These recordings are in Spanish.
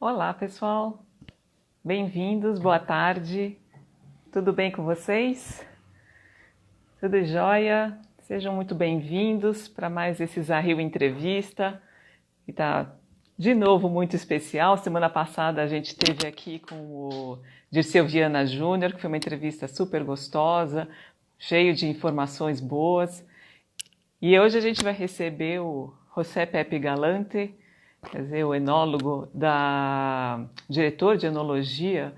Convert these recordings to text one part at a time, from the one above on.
Olá, pessoal. Bem-vindos, boa tarde. Tudo bem com vocês? Tudo jóia? Sejam muito bem-vindos para mais esse Zahil Entrevista. E tá de novo muito especial. Semana passada a gente esteve aqui com o Dirceu Viana Júnior, que foi uma entrevista super gostosa, cheio de informações boas. E hoje a gente vai receber o José Pepe Galante, quer dizer, o enólogo diretor de enologia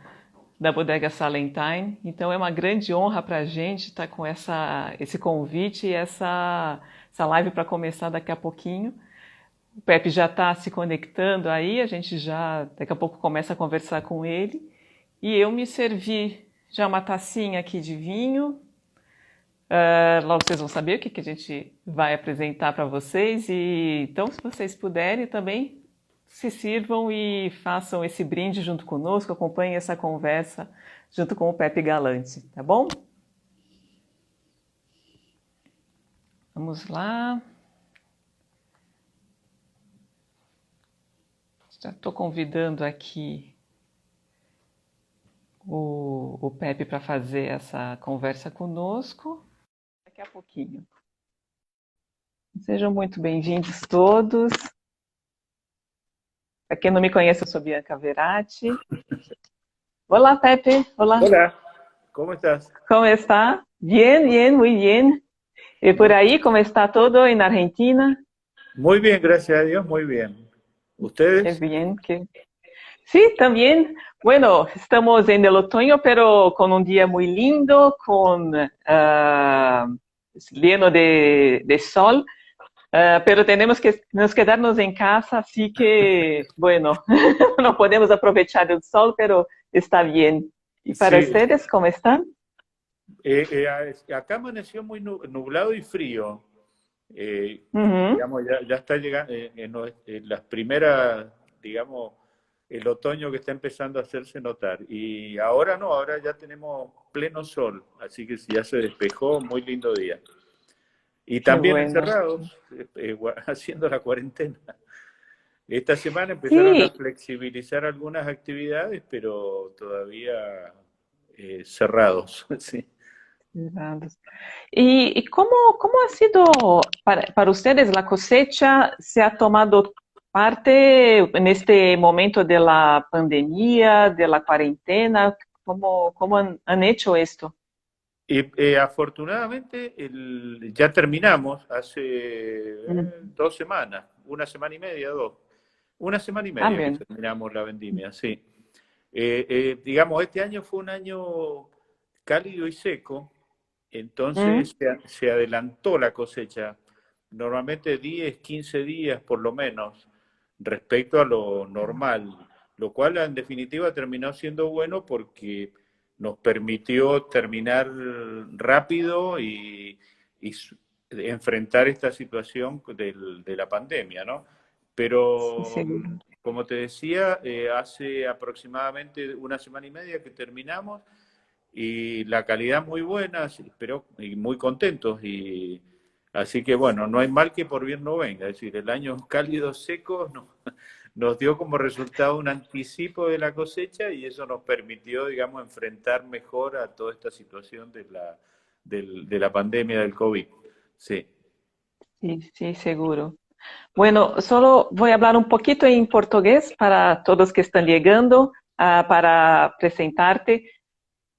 da Bodega Salentine. Então é uma grande honra para a gente estar com esse convite e essa live para começar daqui a pouquinho. O Pepe já está se conectando aí, a gente já daqui a pouco começa a conversar com ele. E eu me servi já uma tacinha aqui de vinho. Logo vocês vão saber o que a gente vai apresentar para vocês. E então, se vocês puderem também, se sirvam e façam esse brinde junto conosco, acompanhem essa conversa junto com o Pepe Galante, tá bom? Vamos lá. Já estou convidando aqui o Pepe para fazer essa conversa conosco daqui a pouquinho. Sejam muito bem-vindos todos. Para quem não me conhece, eu sou Bianca Verratti. Olá, Pepe. Olá. Hola, ¿cómo estás? ¿Cómo está? Bien, bien, muy bien. ¿Y por ahí cómo está todo en Argentina? Muy bien, gracias a Dios, muy bien. Qué ¿Ustedes? bien. Sí, también. Bueno, estamos en el otoño, pero con un día muy lindo, lleno de sol. Pero tenemos que nos quedarnos en casa, así que, bueno, no podemos aprovechar el sol, pero está bien. ¿Y para Sí, ustedes cómo están? acá amaneció muy nublado y frío. Ujú. Digamos, ya está llegando en las primeras, digamos, el otoño que está empezando a hacerse notar. Y ahora no, ahora ya tenemos pleno sol, así que ya se despejó, muy lindo día. Y Qué también bueno. encerrados, haciendo la cuarentena. Esta semana empezaron a Sí, flexibilizar algunas actividades, pero todavía cerrados. Sí. exato. ¿Y cómo ha sido para ustedes la cosecha? ¿Se ha tomado parte en este momento de la pandemia, de la cuarentena? ¿Cómo han hecho esto? Y afortunadamente ya terminamos hace Mm. 2 semanas, una semana y media, dos. Una semana y Ah, media que bien. terminamos la vendimia, sí. Digamos, este año fue un año cálido y seco, Mm. entonces se adelantó la cosecha, normalmente 10, 15 días por lo menos, respecto a lo normal, lo cual en definitiva terminó siendo bueno porque nos permitió terminar rápido y enfrentar esta situación de la pandemia, ¿no? Sí, Pero, seguro. como te decía, hace aproximadamente una semana y media que terminamos y la calidad muy buena, pero y muy contentos. Y así que bueno, no hay mal que por bien no venga. Es decir, el año cálido seco nos dio como resultado un anticipo de la cosecha y eso nos permitió, digamos, enfrentar mejor a toda esta situación de la pandemia del COVID. Sí. Sí, sí, seguro. Bueno, solo voy a hablar un poquito en portugués para todos que estão llegando, para apresentarte.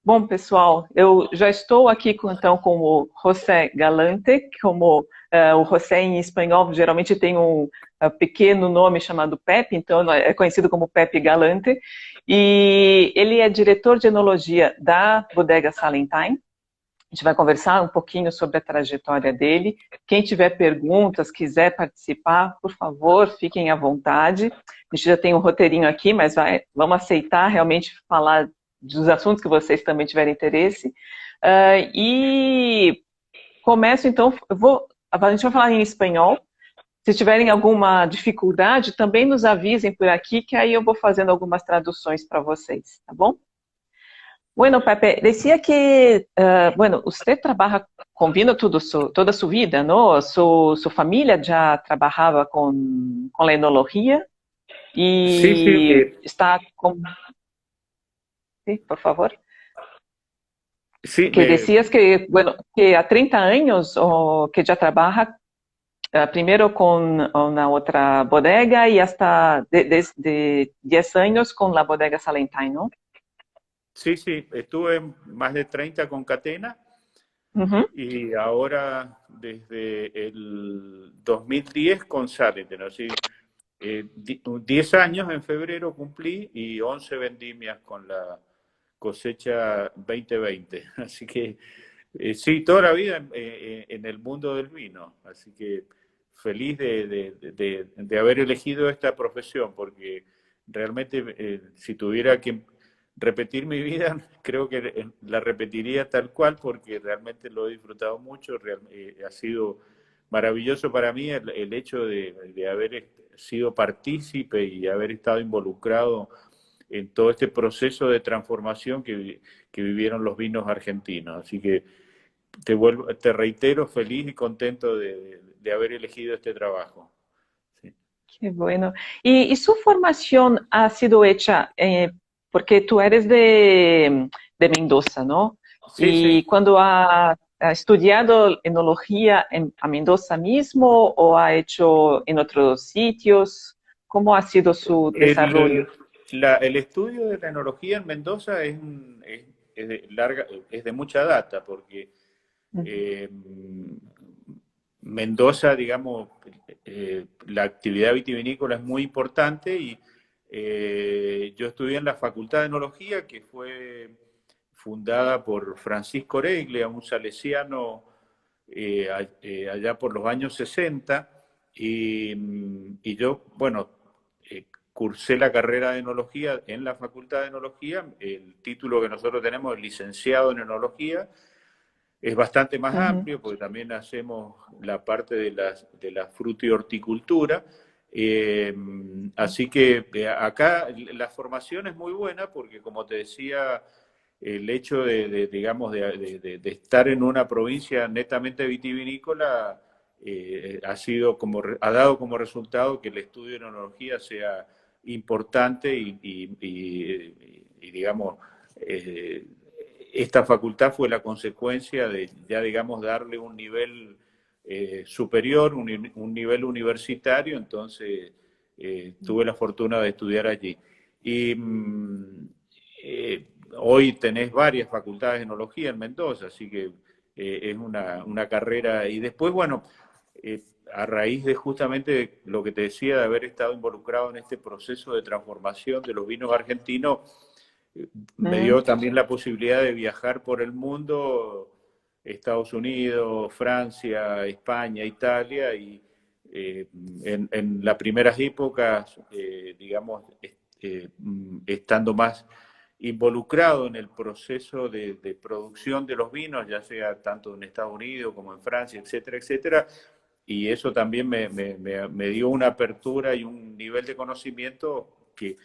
Bom, pessoal, eu já estou aqui então com o José Galante, como o José em espanhol geralmente tem um pequeno nome chamado Pepe, então é conhecido como Pepe Galante, e ele é diretor de enologia da Bodega Salentine. A gente vai conversar um pouquinho sobre a trajetória dele. Quem tiver perguntas, quiser participar, por favor, fiquem à vontade. A gente já tem um roteirinho aqui, mas vamos aceitar realmente falar dos assuntos que vocês também tiverem interesse. E começo então, a gente vai falar em espanhol. Se tiverem alguma dificuldade, também nos avisem por aqui, que aí eu vou fazendo algumas traduções para vocês, tá bom? Bueno, Pepe, decía que, bueno, usted trabaja con vino toda su vida, ¿no? Su familia ya trabajaba con la enología Sí, sí, y está con... Sí, por favor. sí, Que decías que, bueno, que a 30 años o que ya trabaja primero con una otra bodega y hasta desde 10 años con la bodega Salentine, ¿no? sí, sí, estuve más de 30 con Catena Ujú. y ahora desde el 2010 con Salenten, así 10 años en febrero cumplí y 11 vendimias con la cosecha 2020. Así que sí, toda la vida en el mundo del vino. Así que feliz de haber elegido esta profesión, porque realmente si tuviera que repetir mi vida, creo que la repetiría tal cual, porque realmente lo he disfrutado mucho. Ha sido maravilloso para mí el hecho de haber sido partícipe y haber estado involucrado en todo este proceso de transformación que vivieron los vinos argentinos. Así que te reitero, feliz y contento de haber elegido este trabajo. Sí, Qué bueno. Y su formación ha sido hecha, porque tú eres de Mendoza, ¿no? sí. Sí. Y cuando ha estudiado enología a Mendoza mismo o ha hecho en otros sitios, ¿cómo ha sido su El, desarrollo? el estudio de la enología en Mendoza es es de mucha data, porque eh, Mendoza, digamos, la actividad vitivinícola es muy importante y yo estudié en la Facultad de Enología, que fue fundada por Francisco Oreglia, un salesiano allá por los años 60, y yo, bueno, cursé la carrera de enología en la Facultad de Enología, el título que nosotros tenemos es licenciado en enología, es bastante más Ujú, amplio porque también hacemos la parte de la fruta y horticultura. Eh, Así que acá la formación es muy buena porque, como te decía, el hecho digamos, de estar en una provincia netamente vitivinícola ha dado como resultado que el estudio de enología sea importante y digamos, eh, esta facultad fue la consecuencia de ya, digamos, darle un nivel superior, un nivel universitario, entonces tuve la fortuna de estudiar allí. Y hoy tenés varias facultades de enología en Mendoza, así que es una carrera. Y después, bueno, a raíz de justamente lo que te decía, de haber estado involucrado en este proceso de transformación de los vinos argentinos, me ujú. dio también la posibilidad de viajar por el mundo, Estados Unidos, Francia, España, Italia, y en las primeras épocas, digamos, estando más involucrado en el proceso de producción de los vinos, ya sea tanto en Estados Unidos como en Francia, etcétera, etcétera, y eso también me dio una apertura y un nivel de conocimiento que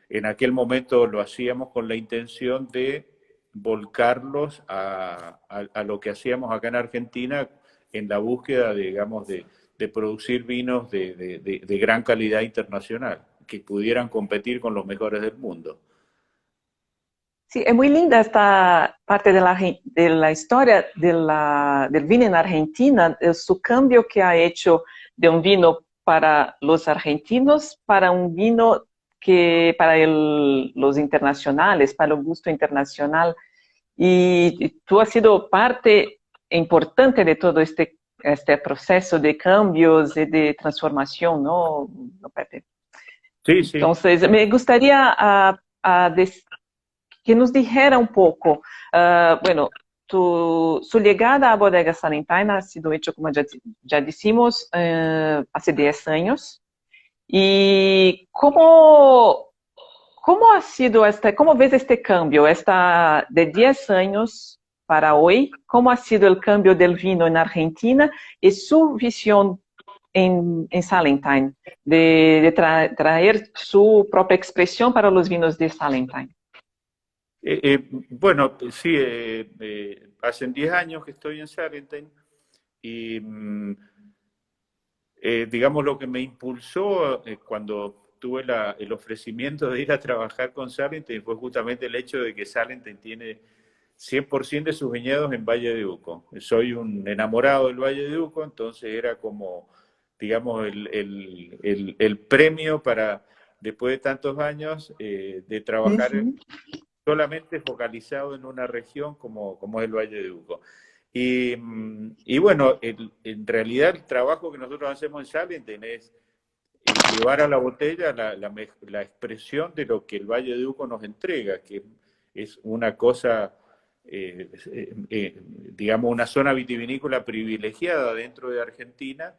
en aquel momento lo hacíamos con la intención de volcarlos a lo que hacíamos acá en Argentina en la búsqueda, digamos, de producir vinos de gran calidad internacional, que pudieran competir con los mejores del mundo. Sí, es muy linda esta parte de la historia del vino en Argentina, su cambio que ha hecho de un vino para los argentinos para un vino que para los internacionales, para el gusto internacional. Y tú has sido parte importante de todo este proceso de cambios y de transformación, ¿no, Pepe? Sí, sí. Entonces, me gustaría que nos dijera un poco, bueno, su llegada a Bodega Salentine ha sido hecho, como ya decimos, hace 10 años. ¿Y cómo ha sido cómo ves este cambio, de 10 años para hoy? ¿Cómo ha sido el cambio del vino en Argentina y su visión en Salentine, traer su propia expresión para los vinos de Salentine? Bueno, sí, hace 10 años que estoy en Sargentine y digamos lo que me impulsó cuando tuve el ofrecimiento de ir a trabajar con Salentin fue justamente el hecho de que Salentin tiene 100% de sus viñedos en Valle de Uco. Soy un enamorado del Valle de Uco, entonces era como, digamos, el premio para, después de tantos años, de trabajar Uhum. solamente focalizado en una región como es el Valle de Uco. Y bueno, en realidad el trabajo que nosotros hacemos en Salentin es llevar a la botella la expresión de lo que el Valle de Uco nos entrega, que es una cosa, digamos, una zona vitivinícola privilegiada dentro de Argentina.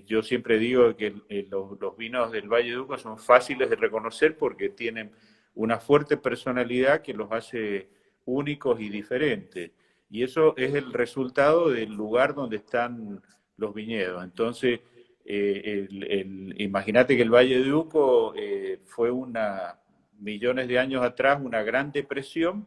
Yo siempre digo que los vinos del Valle de Uco son fáciles de reconocer porque tienen una fuerte personalidad que los hace únicos y diferentes. Y eso es el resultado del lugar donde están los viñedos. Entonces, imagínate que el Valle de Uco fue millones de años atrás una gran depresión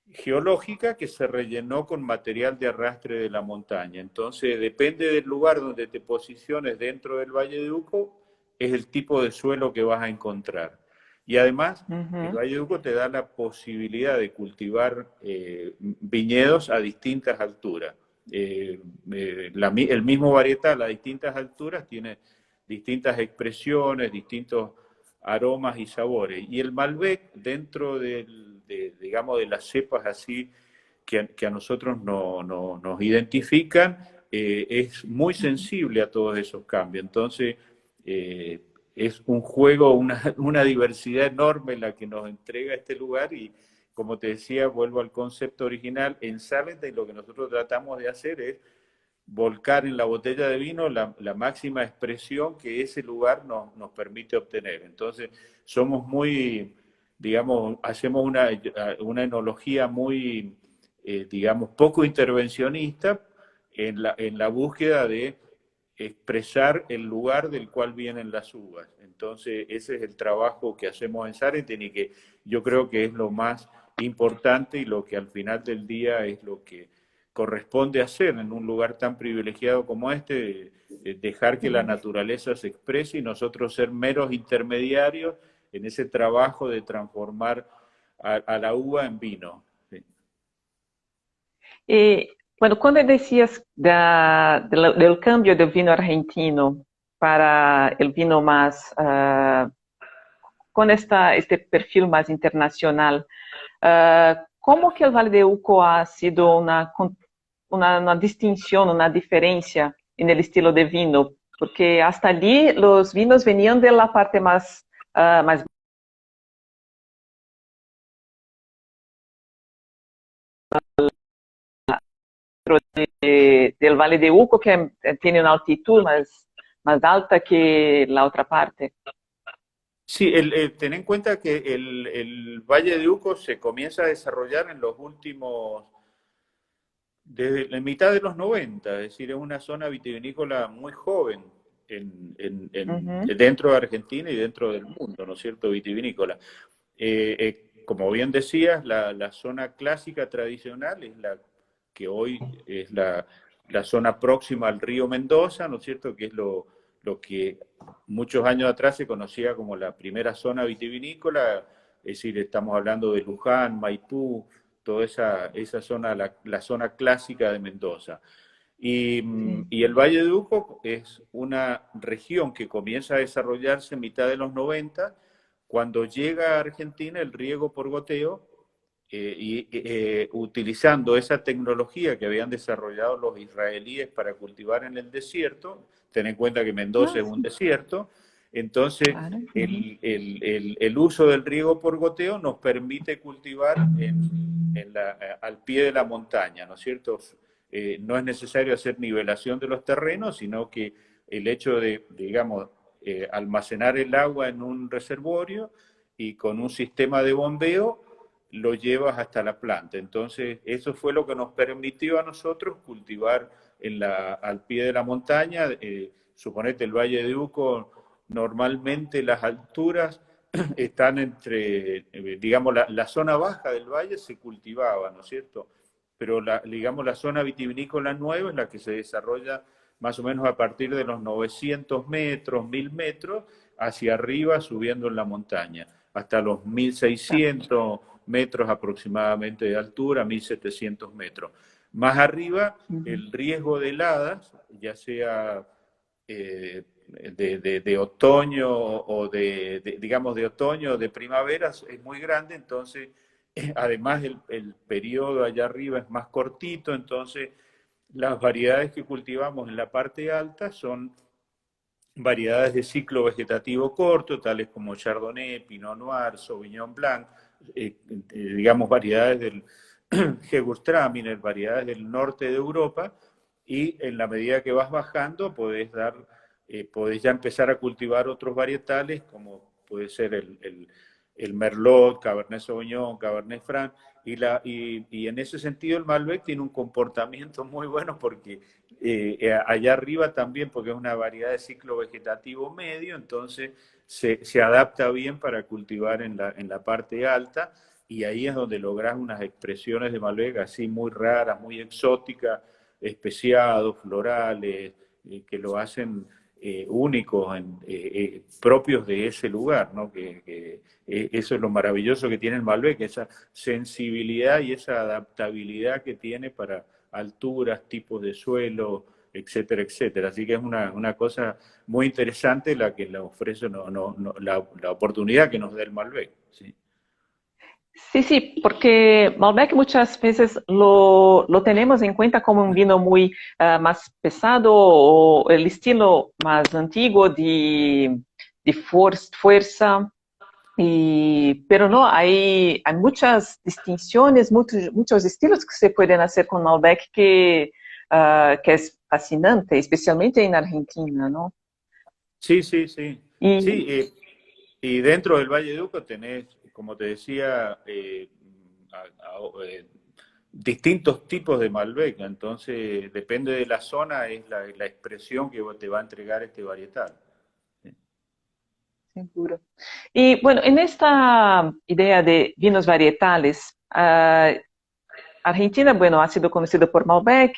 geológica que se rellenó con material de arrastre de la montaña. Entonces, depende del lugar donde te posiciones dentro del Valle de Uco, es el tipo de suelo que vas a encontrar. Y además, el Uhum. Valle de Uco te da la posibilidad de cultivar viñedos a distintas alturas. El mismo varietal a distintas alturas tiene distintas expresiones, distintos aromas y sabores. Y el Malbec, dentro digamos, de las cepas así que a nosotros nos identifican, es muy sensible a todos esos cambios. Entonces, es un juego, una diversidad enorme la que nos entrega este lugar y, como te decía, vuelvo al concepto original, en Salentin lo que nosotros tratamos de hacer es volcar en la botella de vino la máxima expresión que ese lugar nos permite obtener. Entonces, somos muy, digamos, hacemos una enología muy, digamos, poco intervencionista en la búsqueda de expresar el lugar del cual vienen las uvas. Entonces, ese es el trabajo que hacemos en Sarentin y que yo creo que es lo más importante y lo que al final del día es lo que corresponde hacer en un lugar tan privilegiado como este, dejar que la naturaleza se exprese y nosotros ser meros intermediarios en ese trabajo de transformar a la uva en vino. Sí. E, bueno, quando decías del cambio del vino argentino para el vino más, con este perfil más internacional, ¿cómo que el Valle de Uco ha sido una distinción, una diferencia en el estilo de vino? Porque hasta allí los vinos venían de la parte más del Valle de Uco, que tiene una altitud más alta que la otra parte. Sí, ten en cuenta que el Valle de Uco se comienza a desarrollar en los últimos, desde la mitad de los 90, es decir, es una zona vitivinícola muy joven Uhum. dentro de Argentina y dentro del mundo, ¿no es cierto?, vitivinícola. Como bien decías, la zona clásica tradicional es la que hoy es la zona próxima al río Mendoza, ¿no es cierto?, que es lo que muchos años atrás se conocía como la primera zona vitivinícola, es decir, estamos hablando de Luján, Maipú, toda esa zona, la zona clásica de Mendoza. Sim. Y el Valle de Uco es una región que comienza a desarrollarse en mitad de los 90, cuando llega a Argentina el riego por goteo, utilizando esa tecnología que habían desarrollado los israelíes para cultivar en el desierto. Ten en cuenta que Mendoza Ah, es un sim, desierto. Entonces, claro. Uhum. el uso del riego por goteo nos permite cultivar al pie de la montaña, ¿no es cierto? No es necesario hacer nivelación de los terrenos, sino que el hecho de, digamos, almacenar el agua en un reservorio y con un sistema de bombeo lo llevas hasta la planta. Entonces, eso fue lo que nos permitió a nosotros cultivar al pie de la montaña. Suponete el Valle de Uco, normalmente las alturas están entre, digamos, la zona baja del valle se cultivaba, ¿no es cierto? Pero digamos, la zona vitivinícola nueva es la que se desarrolla más o menos a partir de los 900 metros, 1000 metros, hacia arriba subiendo en la montaña, hasta los 1600 metros aproximadamente de altura, 1700 metros. Más arriba, el riesgo de heladas, ya sea de otoño o digamos, de otoño o de primavera, es muy grande, entonces, además el periodo allá arriba es más cortito, entonces las variedades que cultivamos en la parte alta son variedades de ciclo vegetativo corto, tales como Chardonnay, Pinot Noir, Sauvignon Blanc, digamos variedades del Gewürztraminer, variedades del norte de Europa, y en la medida que vas bajando podés ya empezar a cultivar otros varietales, como puede ser el Merlot, Cabernet Sauvignon, Cabernet Franc, y en ese sentido el Malbec tiene un comportamiento muy bueno porque allá arriba también, porque es una variedad de ciclo vegetativo medio, entonces se adapta bien para cultivar en la parte alta, y ahí es donde logras unas expresiones de Malbec así muy raras, muy exóticas, especiados, florales, que lo hacen únicos, propios de ese lugar, ¿no? Eso es lo maravilloso que tiene el Malbec, esa sensibilidad y esa adaptabilidad que tiene para alturas, tipos de suelo, etcétera, etcétera. Así que es una cosa muy interesante la que le ofrece la oportunidad que nos da el Malbec. ¿Sí? Sí, sí, porque Malbec muchas veces lo tenemos en cuenta como un vino muy más pesado o el estilo más antiguo de fuerza, pero no, hay muchas distinciones, muchos estilos que se pueden hacer con Malbec que es fascinante, especialmente en Argentina, ¿no? Sí, sí, sí. Sí, Y y dentro del Valle de Uco tenés, como te decía, distintos tipos de Malbec, entonces depende de la zona, es la expresión que te va a entregar este varietal. seguro. Y bueno, en esta idea de vinos varietales, Argentina, bueno, ha sido conocido por Malbec,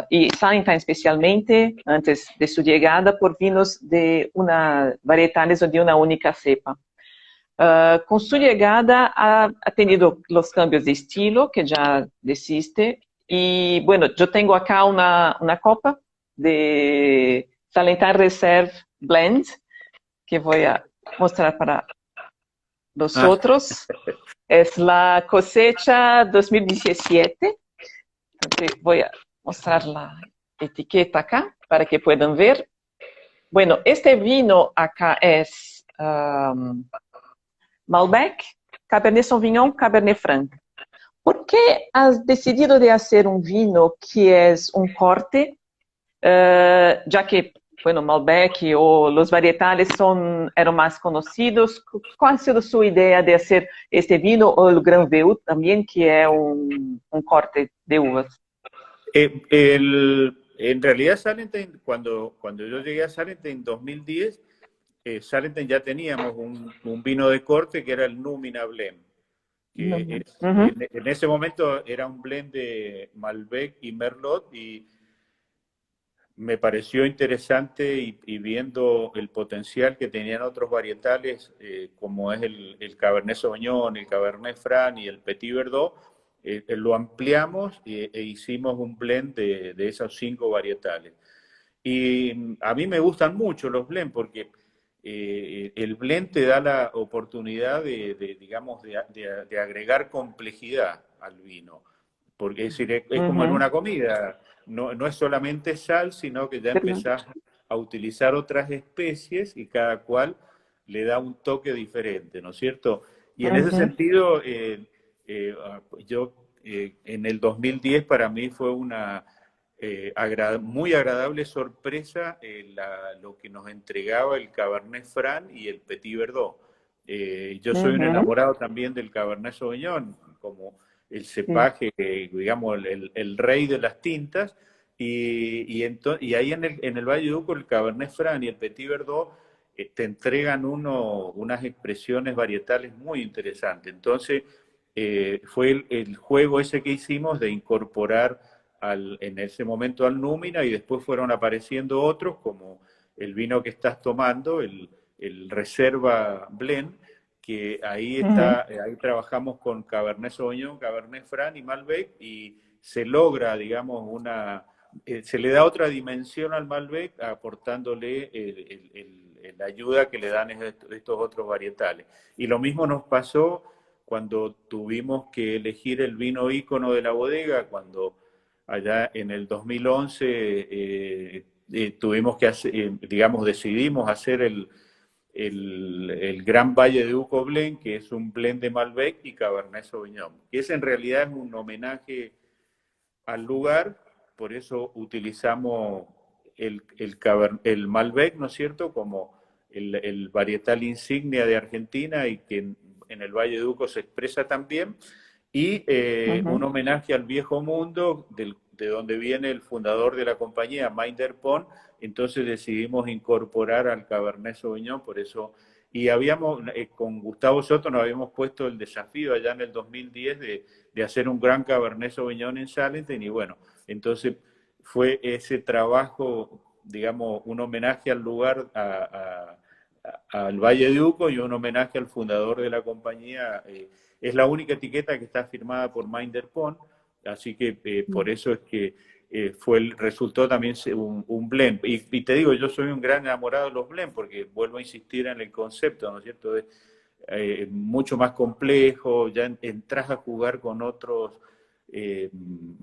y Salentine especialmente, antes de su llegada, por vinos de una varietales o de una única cepa. Con su llegada ha tenido los cambios de estilo que ya existe. Y bueno, yo tengo acá una copa de Salentine Reserve Blend que voy a mostrar para los Ah, otros. Es la cosecha 2017. Entonces voy a mostrar la etiqueta acá para que puedan ver. Bueno, este vino acá es Malbec, Cabernet Sauvignon, Cabernet Franc. ¿Por qué has decidido de hacer un vino que es un corte, ya que, bueno, Malbec o los varietales eran más conocidos? ¿Cuál ha sido su idea de hacer este vino o el Gran Viu también, que es un corte de uvas? en realidad Salentine, cuando yo llegué a Salentine en 2010, Salentine ya teníamos un vino de corte que era el Numina Blend, No. que Uhum. en ese momento era un blend de Malbec y Merlot, y me pareció interesante, y viendo el potencial que tenían otros varietales, como es el Cabernet Sauvignon, el Cabernet Franc y el Petit Verdot, lo ampliamos e hicimos un blend de esos 5 varietales. Y a mí me gustan mucho los blends porque el blend te da la oportunidad digamos, de agregar complejidad al vino. Porque es, decir, es como en Uhum. una comida, no es solamente sal, sino que ya Verdade. empezás a utilizar otras especies y cada cual le da un toque diferente, ¿no es cierto? Y en ese Uhum. sentido, yo en el 2010 para mí fue una muy agradable sorpresa lo que nos entregaba el Cabernet Franc y el Petit Verdot. Yo soy un Uhum. enamorado también del Cabernet Sauvignon, como el Sim. cepaje, digamos, el rey de las tintas, y ahí en el Valle de Uco el Cabernet Franc y el Petit Verdot te entregan unas expresiones varietales muy interesantes. Entonces, fue el juego ese que hicimos de incorporar en ese momento al Númina, y después fueron apareciendo otros como el vino que estás tomando, el Reserva Blend, que ahí Uhum. está, ahí trabajamos con Cabernet Sauvignon, Cabernet Franc y Malbec, y se logra, digamos, se le da otra dimensión al Malbec aportándole la ayuda que le dan estos otros varietales. Y lo mismo nos pasó cuando tuvimos que elegir el vino ícono de la bodega, cuando allá en el 2011 tuvimos que hacer, digamos, decidimos hacer el Gran Valle de Uco Blend, que es un blend de Malbec y Cabernet Sauvignon, que es en realidad es un homenaje al lugar, por eso utilizamos el Malbec, ¿no es cierto?, como el varietal insignia de Argentina y que en el Valle de Uco se expresa también, y un Uhum. homenaje al viejo mundo de donde viene el fundador de la compañía, Minder Pont. Entonces decidimos incorporar al Cabernet Sauvignon, por eso, y habíamos, con Gustavo Soto nos habíamos puesto el desafío allá en el 2010 de hacer un gran Cabernet Sauvignon en Salenten, y bueno, entonces fue ese trabajo, digamos, un homenaje al lugar, al Valle de Uco, y un homenaje al fundador de la compañía. Es la única etiqueta que está firmada por Minder Pont, así que por eso es que resultó también un blend. Y te digo, yo soy un gran enamorado de los blends, porque vuelvo a insistir en el concepto, ¿no es cierto? Es mucho más complejo, ya entras a jugar con otros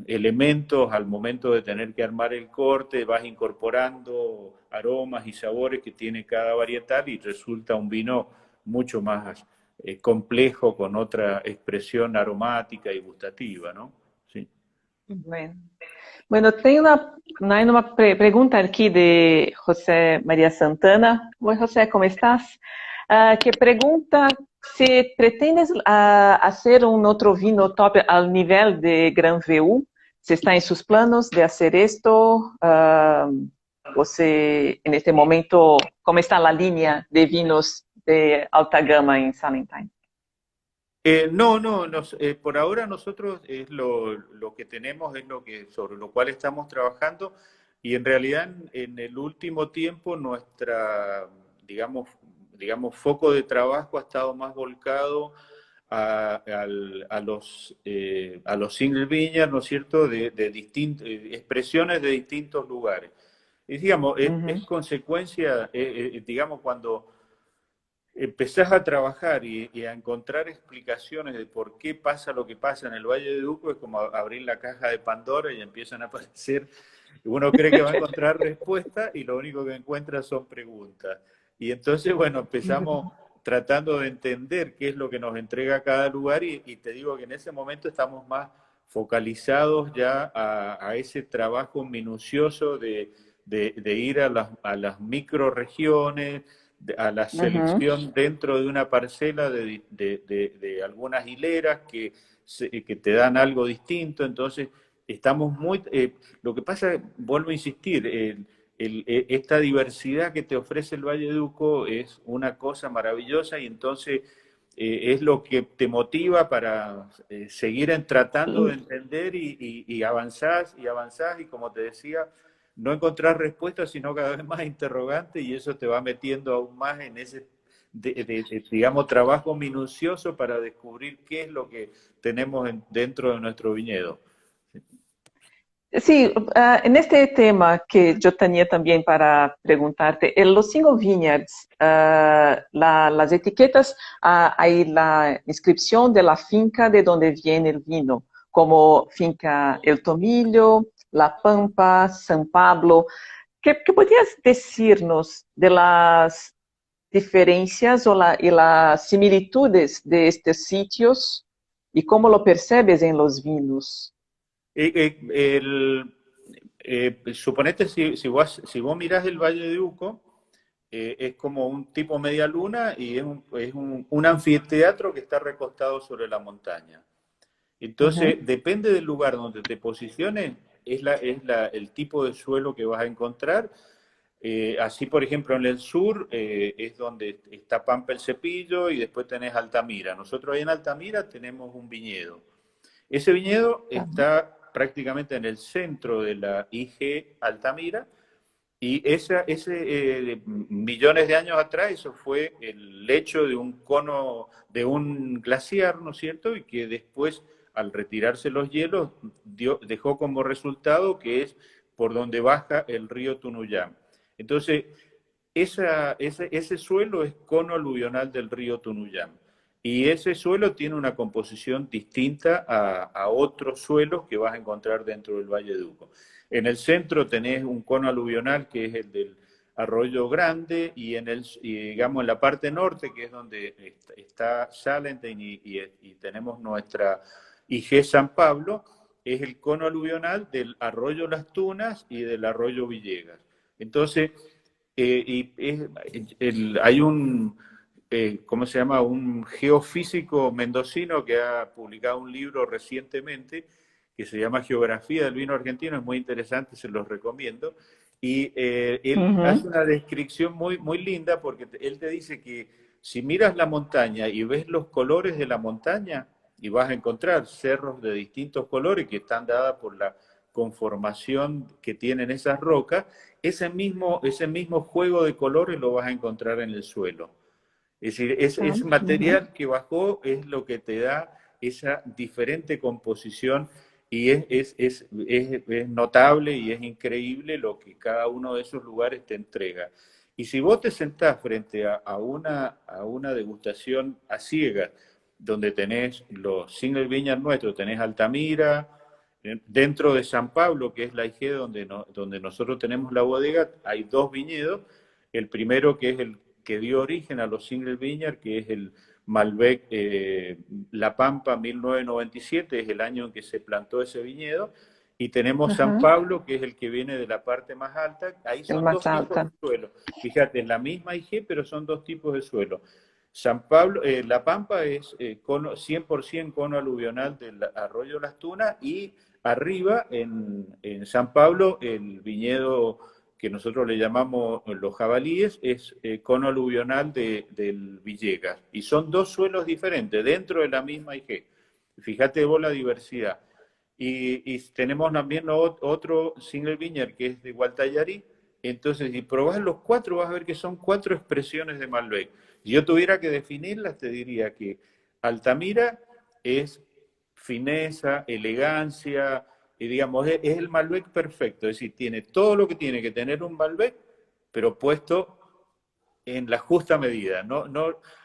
elementos al momento de tener que armar el corte, vas incorporando aromas y sabores que tiene cada varietal y resulta un vino mucho más complejo, con otra expresión aromática y gustativa, ¿no? Sí. Bueno. Bueno, tem uma pergunta aqui de José Maria Santana. Oi, José, como estás? Que pergunta se pretendes hacer um outro vino top ao nível de Gran VU. Se está em seus planos de fazer isto? Ou se, en este momento, como está a linha de vinos de alta gama em Salentine? No, no, por ahora nosotros es lo que tenemos, es lo que, sobre lo cual estamos trabajando, y en realidad en el último tiempo nuestra, digamos, foco de trabajo ha estado más volcado a los single vineyards, ¿no es cierto?, de expresiones de distintos lugares. Y digamos, es Uhum. consecuencia, digamos, cuando empezás a trabajar y a encontrar explicaciones de por qué pasa lo que pasa en el Valle de Uco, es como abrir la caja de Pandora y empiezan a aparecer, uno cree que va a encontrar respuestas y lo único que encuentra son preguntas. Y entonces, bueno, empezamos tratando de entender qué es lo que nos entrega cada lugar, y te digo que en ese momento estamos más focalizados ya a ese trabajo minucioso de ir a las microregiones, a la Uhum. selección dentro de una parcela de algunas hileras que te dan algo distinto. Entonces, estamos muy... lo que pasa, vuelvo a insistir, esta diversidad que te ofrece el Valle de Uco es una cosa maravillosa, y entonces es lo que te motiva para seguir tratando de entender, y avanzás y avanzás, y como te decía, no encontrar respuestas, sino cada vez más interrogantes, y eso te va metiendo aún más en ese, digamos, trabajo minucioso para descubrir qué es lo que tenemos dentro de nuestro viñedo. Sí, en este tema que yo tenía también para preguntarte, en los single vineyards, las etiquetas, hay la inscripción de la finca de donde viene el vino, como finca El Tomillo, La Pampa, San Pablo. ¿Qué podrías decirnos de las diferencias y las similitudes de estos sitios y cómo lo percebes en los vinos? Suponete, si vos mirás el Valle de Uco, es como un tipo media luna, y un anfiteatro que está recostado sobre la montaña. Uhum, Entonces, depende del lugar donde te posiciones, el tipo de suelo que vas a encontrar. Así, por ejemplo, en el sur es donde está Pampa el Cepillo, y después tenés Altamira. Nosotros ahí en Altamira tenemos un viñedo. Ese viñedo tá. está prácticamente en el centro de la IG Altamira, Y millones de años atrás, eso fue el lecho de un cono, de un glaciar, ¿no es cierto? Y que después, al retirarse los hielos, dejó como resultado que es por donde baja el río Tunuyán. Entonces, ese suelo es cono aluvional del río Tunuyán. Y ese suelo tiene una composición distinta a otros suelos que vas a encontrar dentro del Valle de Uco. En el centro tenés un cono aluvional que es el del Arroyo Grande y digamos en la parte norte, que es donde está Salentine y tenemos nuestra IG San Pablo, es el cono aluvional del Arroyo Las Tunas y del Arroyo Villegas. Entonces, hay un, ¿cómo se llama? Un geofísico mendocino que ha publicado un libro recientemente que se llama Geografía del Vino Argentino, es muy interesante, se los recomiendo. Y él hace una descripción muy, muy linda porque él te dice que si miras la montaña y ves los colores de la montaña, y vas a encontrar cerros de distintos colores que están dadas por la conformación que tienen esas rocas, ese mismo juego de colores lo vas a encontrar en el suelo. Es decir, ese material que bajó es lo que te da esa diferente composición y es notable y es increíble lo que cada uno de esos lugares te entrega. Y si vos te sentás frente a una degustación a ciegas, donde tenés los single vineyard nuestros, tenés Altamira, dentro de San Pablo, que es la IG donde nosotros tenemos la bodega, hay dos viñedos. El primero, que es el que dio origen a los single vineyard, que es el Malbec La Pampa 1997, es el año en que se plantó ese viñedo. Y tenemos San Pablo, que es el que viene de la parte más alta. Ahí son dos tipos de suelo. Fíjate, es la misma IG, pero son dos tipos de suelo. San Pablo, La Pampa es 100% cono aluvional del arroyo Las Tunas y arriba en San Pablo el viñedo que nosotros le llamamos los jabalíes es cono aluvional del Villegas. Y son dos suelos diferentes dentro de la misma IG. Fíjate vos la diversidad. Y tenemos también otro single vineyard que es de Gualtallarí. Entonces, si probás los cuatro, vas a ver que son cuatro expresiones de Malbec. Si yo tuviera que definirlas, te diría que Altamira es fineza, elegancia, y digamos, es el Malbec perfecto. Es decir, tiene todo lo que tiene que tener un Malbec, pero puesto en la justa medida.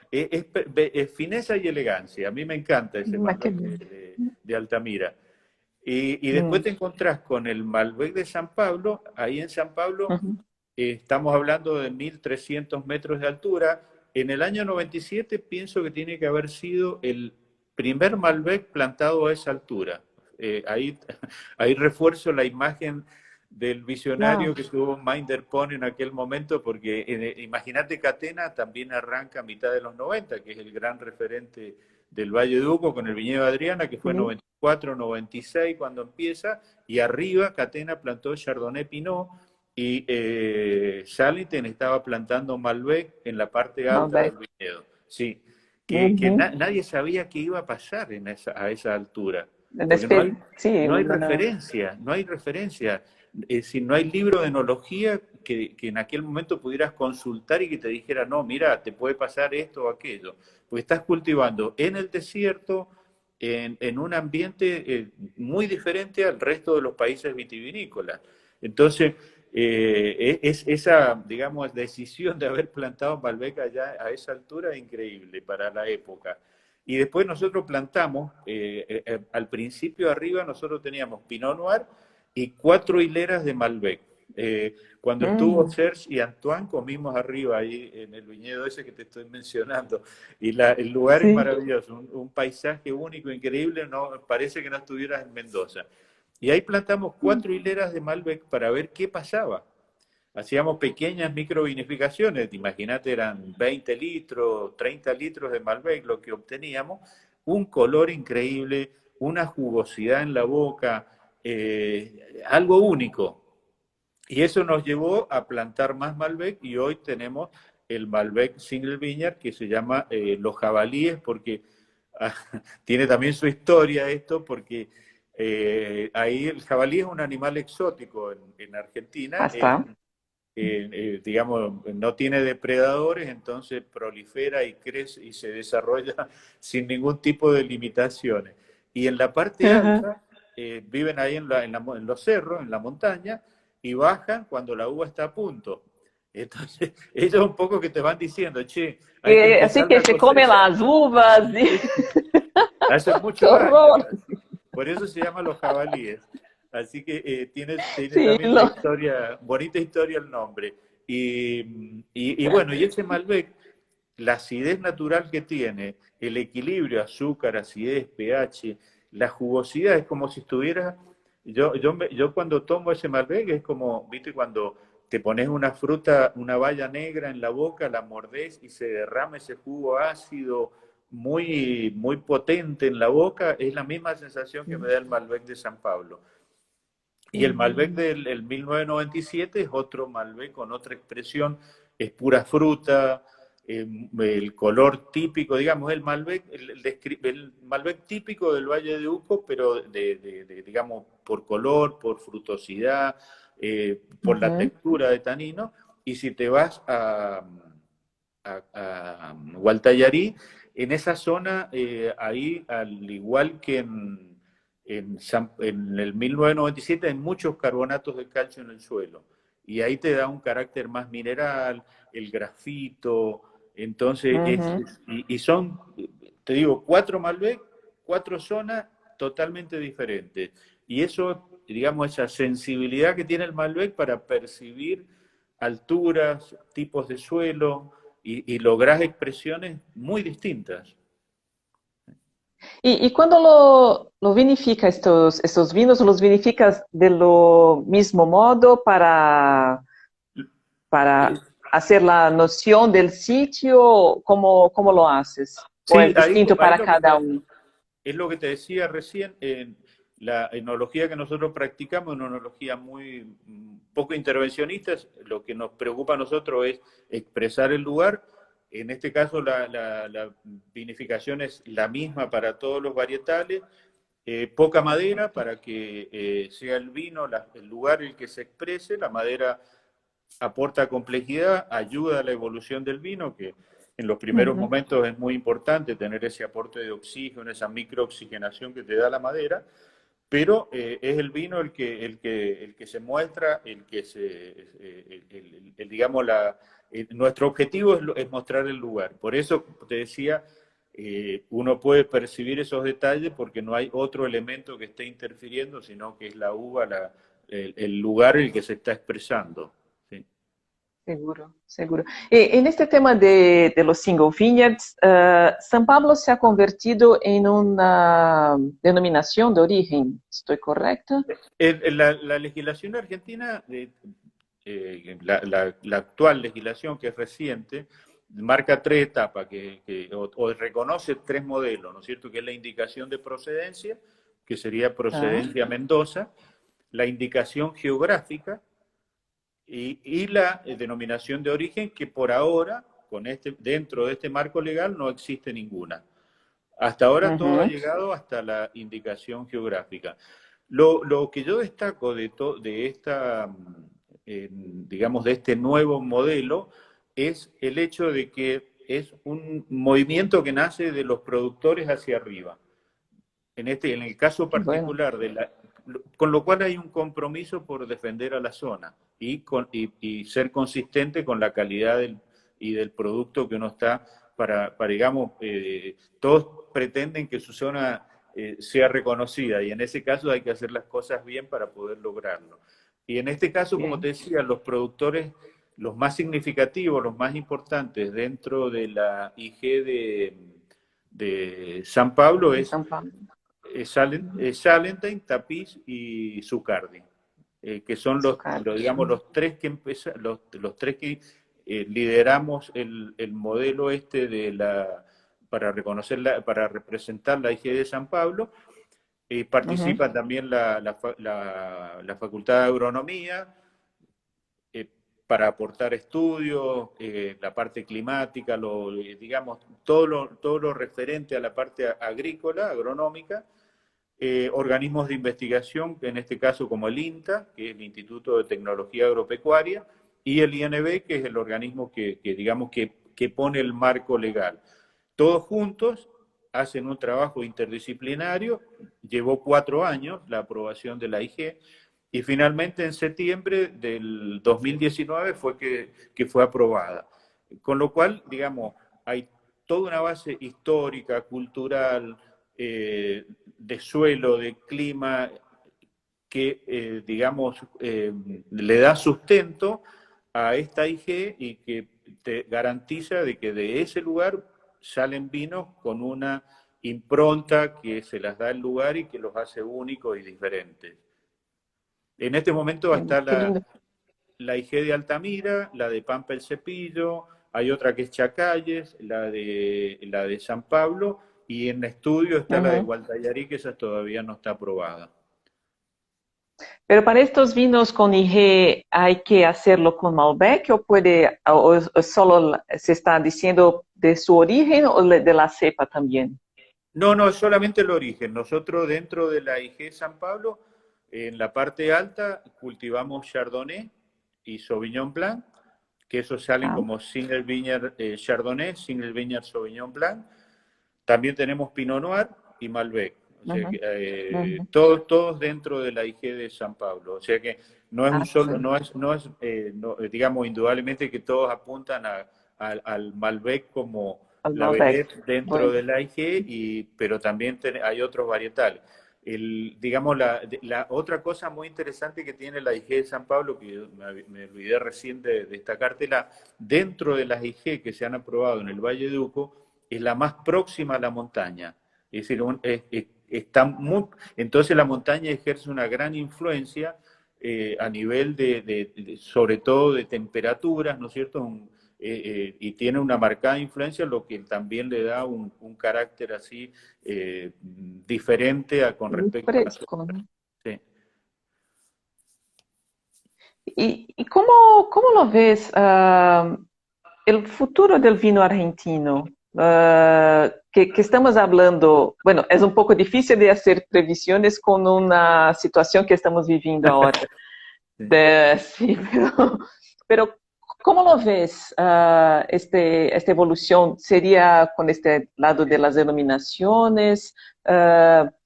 Es fineza y elegancia. A mí me encanta ese Malbec de Altamira. Y después te encontrás con el Malbec de San Pablo. Ahí en San Pablo estamos hablando de 1.300 metros de altura. En el año 97 pienso que tiene que haber sido el primer Malbec plantado a esa altura. Ahí refuerzo la imagen del visionario que tuvo Minder Pond en aquel momento, porque imagínate, Catena también arranca a mitad de los 90, que es el gran referente del Valle de Uco, con el viñedo Adriana, que fue 94, 96 cuando empieza, y arriba Catena plantó Chardonnay Pinot, y Saliten estaba plantando Malbec en la parte alta del viñedo. Sí, nadie sabía qué iba a pasar a esa altura. Porque no hay referencia, no hay referencia. Si no hay libro de enología que en aquel momento pudieras consultar y que te dijera, no, mira, te puede pasar esto o aquello. Porque estás cultivando en el desierto, en un ambiente muy diferente al resto de los países vitivinícolas. Entonces, esa, digamos, decisión de haber plantado Malbec allá a esa altura es increíble para la época. Y después nosotros plantamos, al principio arriba nosotros teníamos Pinot Noir y 4 hileras de Malbec. Cuando estuvo Serge y Antoine, comimos arriba ahí en el viñedo ese que te estoy mencionando. Y el lugar es maravilloso, un paisaje único, increíble, parece que no estuvieras en Mendoza. Y ahí plantamos 4 hileras de Malbec para ver qué pasaba. Hacíamos pequeñas microvinificaciones, imagínate, eran 20 litros, 30 litros de Malbec lo que obteníamos, un color increíble, una jugosidad en la boca, algo único. Y eso nos llevó a plantar más Malbec y hoy tenemos el Malbec Single Vineyard que se llama Los Jabalíes, porque tiene también su historia esto, porque ahí el jabalí es un animal exótico en Argentina. digamos, no tiene depredadores, entonces prolifera y crece y se desarrolla sin ningún tipo de limitaciones. Y en la parte Aham. alta, viven ahí en los cerros, en la montaña, y bajan cuando la uva está a punto. Entonces, ellos un poco que te van diciendo, che, hay que E assim empezar que la se come lá cosecha. as uvas e Hace que muchos años. horror! Por eso se llaman los jabalíes. Así que tiene Sim, también una não. historia, bonita historia el nombre. Y bueno, y ese Malbec, la acidez natural que tiene, el equilibrio, azúcar, acidez, pH, la jugosidad, es como si estuviera, yo cuando tomo ese Malbec es como, viste, cuando te pones una fruta, una baya negra en la boca, la mordés y se derrama ese jugo ácido muy, muy potente en la boca, es la misma sensación que me da el Malbec de San Pablo. Y el Malbec Hum. del 1997 es otro Malbec con otra expresión, es pura fruta, el color típico, digamos, el Malbec típico del Valle de Uco, pero digamos, por color, por frutosidad, por la Uhum. textura de tanino. Y si te vas a Gualtallarí, en esa zona, ahí, al igual que en el 1997, hay muchos carbonatos de calcio en el suelo. Y ahí te da un carácter más mineral, el grafito. Entonces, Uhum. y son, te digo, 4 Malbec, 4 zonas totalmente diferentes. Y eso, digamos, esa sensibilidad que tiene el Malbec para percibir alturas, tipos de suelo, y lográs expresiones muy distintas. E quando lo vinifica estos vinos, los vinificas de lo mismo modo para hacer la noción del sitio? ¿Cómo lo haces? ¿O Sí, es distinto ahí para cada uno? es lo que te decía recién, la enología que nosotros practicamos es una enología muy poco intervencionista. Lo que nos preocupa a nosotros es expresar el lugar. En este caso, la vinificación es la misma para todos los varietales. Poca madera para que sea el vino, el lugar el que se exprese. La madera aporta complejidad, ayuda a la evolución del vino, que en los primeros Uhum. momentos es muy importante tener ese aporte de oxígeno, esa microoxigenación que te da la madera, pero es el vino el que se muestra, el que digamos, nuestro objetivo es mostrar el lugar. Por eso te decía, uno puede percibir esos detalles porque no hay otro elemento que esté interfiriendo, sino que es la uva, el lugar el que se está expresando. ¿Sí? Seguro, seguro. En este tema de los single vineyards, San Pablo se ha convertido en una denominación de origen, ¿estoy correcta? La legislación argentina, la actual legislación que es reciente, marca 3 etapas o reconoce 3 modelos, ¿no es cierto? Que es la indicación de procedencia, que sería Tá. procedencia Mendoza, la indicación geográfica y la denominación de origen, que por ahora, dentro de este marco legal, no existe ninguna. Hasta ahora todo ha Uhum. llegado hasta la indicación geográfica. Lo que yo destaco de esta, digamos, de este nuevo modelo es el hecho de que es un movimiento que nace de los productores hacia arriba. En el caso Que bueno. particular con lo cual hay un compromiso por defender a la zona y ser consistente con la calidad del producto que uno está digamos, todos pretenden que su zona sea reconocida, y en ese caso hay que hacer las cosas bien para poder lograrlo. Y en este caso, como Bien. te decía, los productores, los más significativos, los más importantes dentro de la IG de San Pablo De São Paulo. Salentine, Tapiz y Zucardi, que son Sucate. digamos, los tres que lideramos el modelo para para representar la IG de San Pablo. Uhum. Participa también la Facultad de Agronomía, para aportar estudios, la parte climática, digamos, todo lo referente a la parte agrícola, agronómica, organismos de investigación, en este caso como el INTA, que es el Instituto de Tecnología Agropecuaria, y el INB, que es el organismo digamos, que pone el marco legal. Todos juntos hacen un trabajo interdisciplinario, llevó 4 años la aprobación de la IG, y finalmente en septiembre del 2019 fue que fue aprobada. Con lo cual, digamos, hay toda una base histórica, cultural, de suelo, de clima, que, digamos, le da sustento a esta IG y que te garantiza de que de ese lugar salen vinos con una impronta que se las da el lugar y que los hace únicos y diferentes. En este momento está Qué lindo. la IG de Altamira, la de Pampa el Cepillo, hay otra que es Chacalles, la de San Pablo, y en estudio está la de Ujú. Gualtallarí, que esa todavía no está aprobada. Pero para estos vinos con IG, ¿hay que hacerlo con Malbec o puede, o solo se está diciendo de su origen o de la cepa también? No, no, es solamente el origen. Nosotros dentro de la IG San Pablo, en la parte alta, cultivamos Chardonnay y Sauvignon Blanc, que esos salen Ah, como Single Vineyard Chardonnay, Single Vineyard Sauvignon Blanc. También tenemos Pinot Noir y Malbec. O sea ujú, que, ujú. todos dentro de la IG de San Pablo. O sea que no es un Ah, solo, sí. digamos, indudablemente que todos apuntan al Malbec como Al la Malbec. vedette dentro Bueno, de la IG, pero también hay otros varietales. Digamos, la otra cosa muy interesante que tiene la IG de San Pablo, que me olvidé recién de destacártela, dentro de las IG que se han aprobado en el Valle de Uco, es la más próxima a la montaña. Es decir, entonces la montaña ejerce una gran influencia a nivel sobre todo de temperaturas, ¿no es cierto? Y tiene una marcada influencia, lo que también le da un carácter así diferente con muy respecto a las fresco, otras. ¿no? Sí. ¿Y cómo lo ves el futuro del vino argentino? Que estamos hablando, bueno, es un poco difícil de hacer previsiones con una situación que estamos viviendo ahora. Sí. Sí, pero ¿cómo lo ves esta evolución? ¿Sería con este lado de las denominaciones,